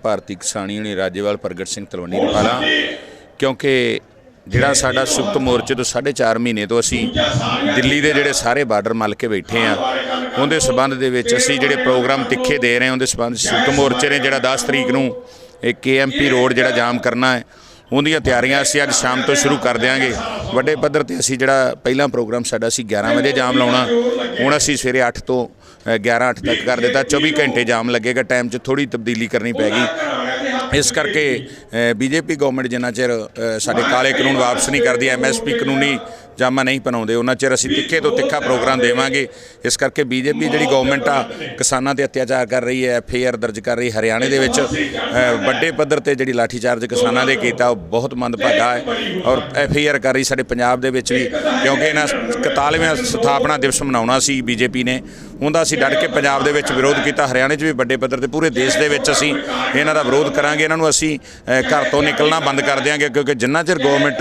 भारती किसान यूनियन राज्यपाल प्रगट सिंह तलवंडी रपाला क्योंकि जिहड़ा साडा संयुक्त मोर्चे तो 4.5 महीने तो असी दिल्ली के जिहड़े सारे बार्डर मल के बैठे हैं उहदे संबंध दे विच असी जिहड़े प्रोग्राम तिखे दे रहे हैं उहदे संबंध संयुक्त मोर्चे ने जिहड़ा 10 तरीक नूं एक KMP रोड जिहड़ा जाम करना है उहदियां तैयारियां असी अज शाम तो शुरू कर देंगे। वड्डे पद्धर ते असी जिहड़ा पहला प्रोग्राम साडा असी 11 बजे जाम लाउणा हुण असी सवेरे 8 तो 11-8 तक कर दिता। 24 घंटे जाम लगेगा। टाइम 'च थोड़ी तब्दीली करनी पैगी। इस करके BJP गवर्नमेंट जिन्ना चिर साडे काले कानून वापस नहीं करती, MSP कानूनी जामा नहीं पनाउंदे उन्ना चिर असी तिखे तो तिखा प्रोग्राम देवांगे। इस करके BJP जिहड़ी गवर्नमेंट आ किसानां ते अत्याचार कर रही है, FIR दर्ज कर रही। हरियाणे दे विच वड्डे पद्धर ते जिहड़ी लाठीचार्ज किसानां दे कीता बहुत मंदभागा है और FIR कर रही साडे पंजाब दे विच भी, क्योंकि इन्हां 41वां स्थापना दिवस मनाउणा सी BJP ने उहदा असी डट के पंजाब दे विच विरोध किया। हरियाणे 'च भी वड्डे पद्धर ते पूरे देश दे विच असी इन्हां दा विरोध करांगे। इन्हां नूं असी घर तो निकलना बंद कर देंगे, क्योंकि जिन्ना चिर गवर्नमेंट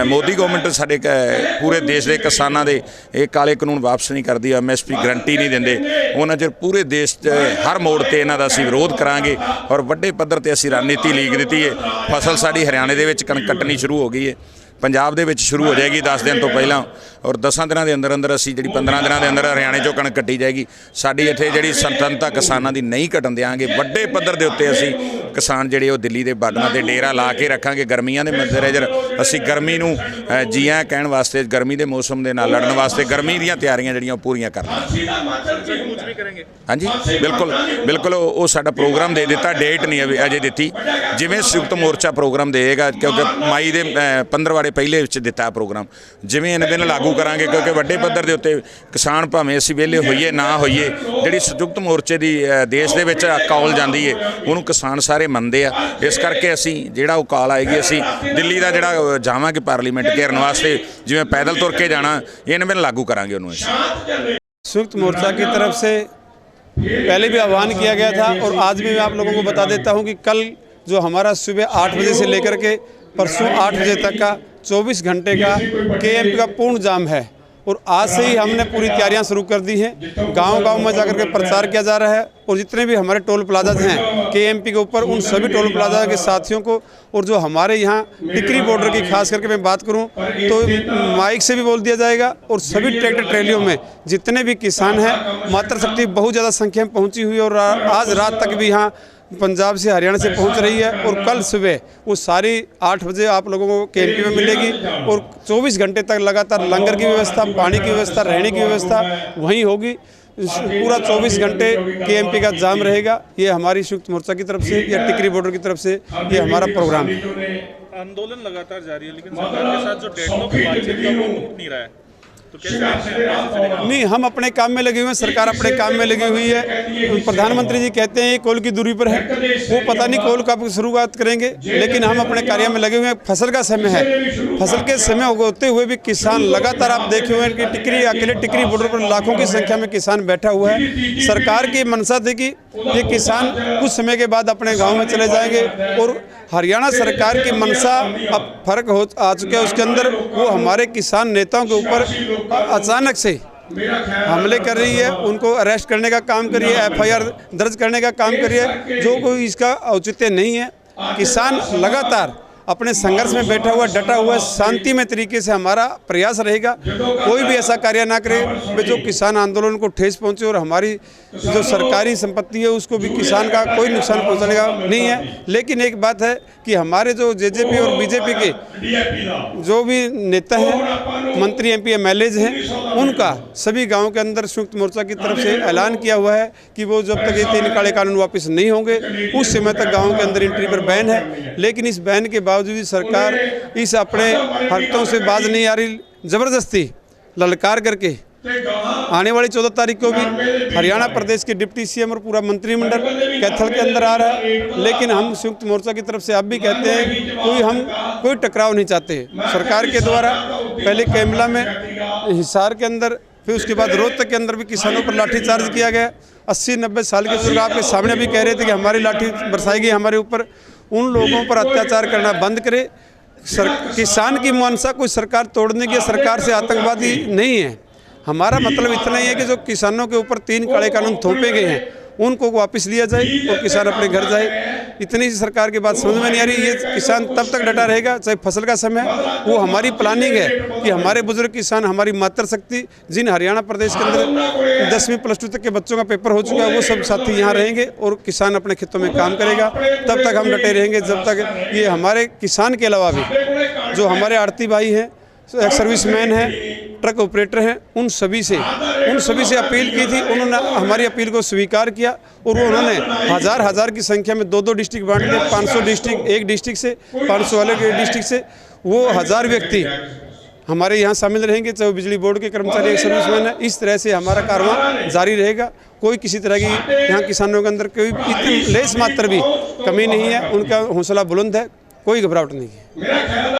मोदी गवर्नमेंट साडे पूरे देश के किसानों के ये काले कानून वापस नहीं करती, MSP गारंटी नहीं देंदे, उन्हां चिर पूरे देश हर मोड़ पर इन्हां दा असीं विरोध करांगे। और वड्डे पद्धर ते असीं रणनीति लीक दी है। फसल साडी हरियाणे दे विच कणक कट्टनी शुरू हो गई है, पंजाब दे विच शुरू हो जाएगी 10 दिन तो पहला, और 10 दिनों के अंदर अंदर असी जी 15 दिनों के अंदर हरियाणे चों कणक कट्टी जाएगी। साडी इत्थे जिहड़ी स्वतंत्रता किसानां दी नहीं कटन देंगे। वड्डे पद्धर दे उत्ते असी किसान जिहड़े वो दिल्ली के बार्डरां ते डेरा ला के रखांगे। गर्मियां दे मद्देनज़र असी गर्मी नूं जी आं कहण वास्ते, गर्मी के मौसम के नाल लड़न वास्ते गर्मी दीयां तैयारियां जिहड़ियां पूरीआं करनी। हाँ जी बिल्कुल बिल्कुल वो साडा प्रोग्राम दे दिता, डेट नहीं अजे दिती। जिवें संयुक्त मोर्चा प्रोग्राम देगा, क्योंकि मई के 15 पहले दिता प्रोग्राम, जिवें इन दिन लागू करांगे, क्योंकि वड्डे पद्धर दे उत्ते किसान भावें असीं वेले होईए ना होईए, जिहड़ी संयुक्त मोर्चे की देश दे विच कॉल जांदी है उहनूं किसान सारे मनदे आ। इस करके असीं जिहड़ा वो कॉल आएगी असीं दिल्ली का जिहड़ा जावांगे पार्लीमेंट घेरन वास्ते, जिवें पैदल तुर के जाना इन दिन लागू करांगे उहनूं। संयुक्त मोर्चा की तरफ से पहले भी आह्वान किया गया था और आज भी मैं आप लोगों को बता देता हूं कि कल जो हमारा सुबह 8 बजे से लेकर के परसों 8 बजे तक का 24 घंटे का KMP का पूर्ण जाम है। और आज से ही हमने पूरी तैयारियां शुरू कर दी हैं। गांव-गांव में जाकर के प्रचार किया जा रहा है और जितने भी हमारे टोल प्लाजा हैं KMP के ऊपर, उन सभी टोल प्लाजा के साथियों को, और जो हमारे यहाँ टिकरी बॉर्डर की खास करके मैं बात करूँ तो माइक से भी बोल दिया जाएगा। और सभी ट्रैक्टर ट्रेलियों में जितने भी किसान हैं, मातृशक्ति बहुत ज़्यादा संख्या में पहुँची हुई है और आज रात तक भी यहाँ पंजाब से हरियाणा से पहुंच रही है। और कल सुबह वो सारी 8 बजे आप लोगों को KMP में मिलेगी और 24 घंटे तक लगातार लंगर की व्यवस्था, पानी की व्यवस्था, रहने की व्यवस्था वहीं होगी। पूरा 24 घंटे KMP का जाम रहेगा। ये हमारी संयुक्त मोर्चा की तरफ से या टिकरी बॉर्डर की तरफ से ये हमारा प्रोग्राम है। आंदोलन लगातार जारी है, लेकिन सरकार के साथ जो डेडलॉक की बातचीत का वो टूट नहीं रहा है, तो कैसे नहीं? हम अपने काम में लगे हुए हैं, सरकार अपने काम में लगी हुई है। प्रधानमंत्री जी कहते हैं ये कोल की दूरी पर है, वो पता नहीं कोल कब शुरुआत करेंगे, लेकिन हम अपने कार्य में लगे हुए हैं। फसल का समय है, फसल के समय होते हुए भी किसान लगातार आप देखे हुए हैं कि अकेले टिकरी बॉर्डर पर लाखों की संख्या में किसान बैठा हुआ है। सरकार की मंशा थी कि ये किसान कुछ समय के बाद अपने गाँव में चले जाएंगे, और हरियाणा सरकार की मंशा अब फर्क हो आ चुका है उसके अंदर। वो हमारे किसान नेताओं के ऊपर अचानक से हमले कर रही है, उनको अरेस्ट करने का काम कर रही है, FIR दर्ज करने का काम कर रही है, जो कोई इसका औचित्य नहीं है। किसान लगातार अपने संघर्ष में बैठा हुआ, डटा हुआ, शांति में तरीके से हमारा प्रयास रहेगा। कोई भी ऐसा कार्य ना करे जो किसान आंदोलन को ठेस पहुंचे और हमारी जो सरकारी संपत्ति है उसको भी किसान का कोई नुकसान पहुंचाने का नहीं है। लेकिन एक बात है कि हमारे जो JJP और BJP के जो भी नेता हैं, मंत्री MP MLAs हैं, उनका सभी गाँव के अंदर संयुक्त मोर्चा की तरफ से ऐलान किया हुआ है कि वो जब तक ये 3 काले कानून वापस नहीं होंगे उस समय तक गाँव के अंदर एंट्री पर बैन है। लेकिन इस बैन के बावजूद सरकार इस अपने हरकतों से बाज नहीं आ रही। जबरदस्ती ललकार करके आने वाली 14 तारीख को भी हरियाणा प्रदेश के डिप्टी CM और पूरा मंत्रिमंडल कैथल के अंदर आ रहा है। लेकिन हम संयुक्त मोर्चा की तरफ से अब भी कहते हैं हम कोई टकराव नहीं चाहते। सरकार के द्वारा पहले कैमला में, हिसार के अंदर, फिर उसके बाद रोहतक के अंदर भी किसानों पर लाठीचार्ज किया गया। 80-90 साल के बुजुर्ग आपके सामने भी कह रहे थे कि हमारी लाठी बरसाई गई हमारे ऊपर। उन लोगों पर अत्याचार करना बंद करे। किसान की मंशा कोई सरकार तोड़ने की, सरकार से आतंकवादी नहीं है। हमारा मतलब इतना ही है कि जो किसानों के ऊपर 3 काले कानून थोपे गए हैं उनको वापस लिया जाए और किसान अपने घर जाए। इतनी सी सरकार की बात समझ में नहीं आ रही। ये किसान तब तक डटा रहेगा चाहे फसल का समय है। वो हमारी प्लानिंग है कि हमारे बुजुर्ग किसान, हमारी मातृशक्ति, जिन हरियाणा प्रदेश के अंदर 10वीं +2 तक के बच्चों का पेपर हो चुका है, वो सब साथी यहाँ रहेंगे और किसान अपने खेतों में काम करेगा। तब तक हम डटे रहेंगे जब तक ये हमारे किसान के अलावा भी जो हमारे आड़ती भाई हैं, सर्विसमैन हैं, ट्रक ऑपरेटर हैं, उन सभी से अपील की थी। उन्होंने हमारी अपील को स्वीकार किया और वो उन्होंने हज़ार की संख्या में 2-2 डिस्ट्रिक्ट बांट दिए। 500 डिस्ट्रिक्ट एक डिस्ट्रिक्ट से, 500 अलग डिस्ट्रिक्ट से, वो 1000 व्यक्ति हमारे यहाँ शामिल रहेंगे, चाहे वो बिजली बोर्ड के कर्मचारी, एक सर्विसमैन है। इस तरह से हमारा कारवां जारी रहेगा। कोई किसी तरह की यहाँ किसानों के अंदर कोई इतनी लेस मात्र भी कमी नहीं है। उनका हौसला बुलंद है, कोई घबराहट नहीं है।